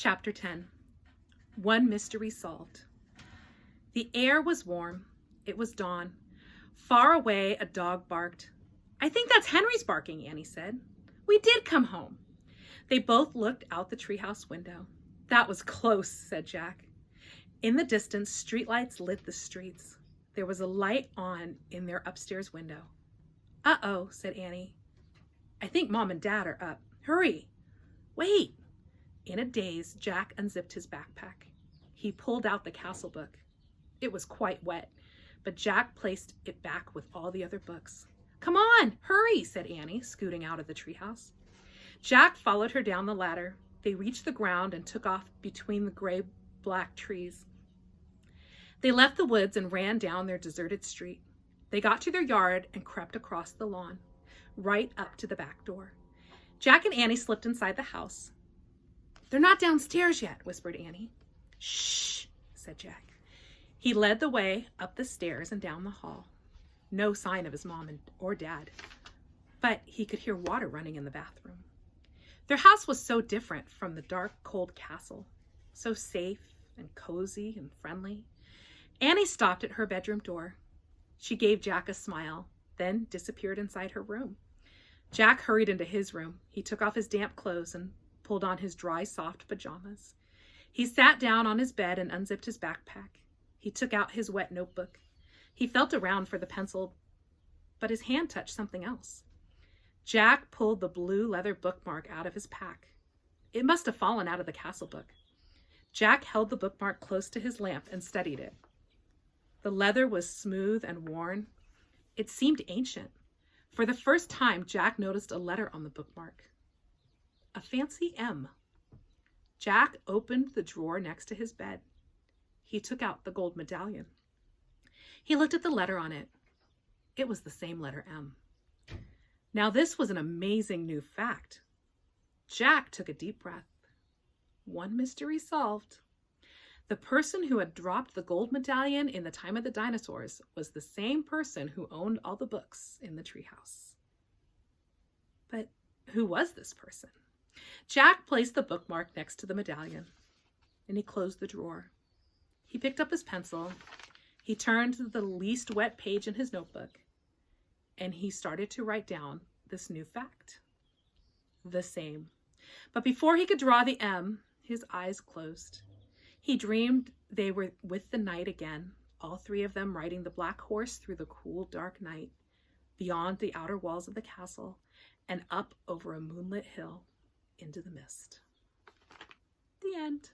Chapter 10. One Mystery Solved. The air was warm. It was dawn. Far away, a dog barked. "I think that's Henry's barking," Annie said. "We did come home." They both looked out the treehouse window. "That was close," said Jack. In the distance, streetlights lit the streets. There was a light on in their upstairs window. "Uh-oh," said Annie. "I think Mom and Dad are up. Hurry." "Wait." In a daze, Jack unzipped his backpack. He pulled out the castle book. It was quite wet, but Jack placed it back with all the other books. "Come on, hurry," said Annie, scooting out of the treehouse. Jack followed her down the ladder. They reached the ground and took off between the gray-black trees. They left the woods and ran down their deserted street. They got to their yard and crept across the lawn, right up to the back door. Jack and Annie slipped inside the house. "They're not downstairs yet," whispered Annie. "Shh," said Jack. He led the way up the stairs and down the hall. No sign of his mom or dad, but he could hear water running in the bathroom. Their house was so different from the dark, cold castle, so safe and cozy and friendly. Annie stopped at her bedroom door. She gave Jack a smile, then disappeared inside her room. Jack hurried into his room. He took off his damp clothes and pulled on his dry, soft pajamas. He sat down on his bed and unzipped his backpack. He took out his wet notebook. He felt around for the pencil, but his hand touched something else. Jack pulled the blue leather bookmark out of his pack. It must have fallen out of the castle book. Jack held the bookmark close to his lamp and studied it. The leather was smooth and worn. It seemed ancient. For the first time, Jack noticed a letter on the bookmark. A fancy M. Jack opened the drawer next to his bed. He took out the gold medallion. He looked at the letter on it. It was the same letter M. Now this was an amazing new fact. Jack took a deep breath. One mystery solved. The person who had dropped the gold medallion in the time of the dinosaurs was the same person who owned all the books in the treehouse. But who was this person? Jack placed the bookmark next to the medallion, and he closed the drawer. He picked up his pencil. He turned to the least wet page in his notebook, and he started to write down this new fact. The same. But before he could draw the M, his eyes closed. He dreamed they were with the night again, all three of them riding the black horse through the cool, dark night, beyond the outer walls of the castle, and up over a moonlit hill into the mist. The end.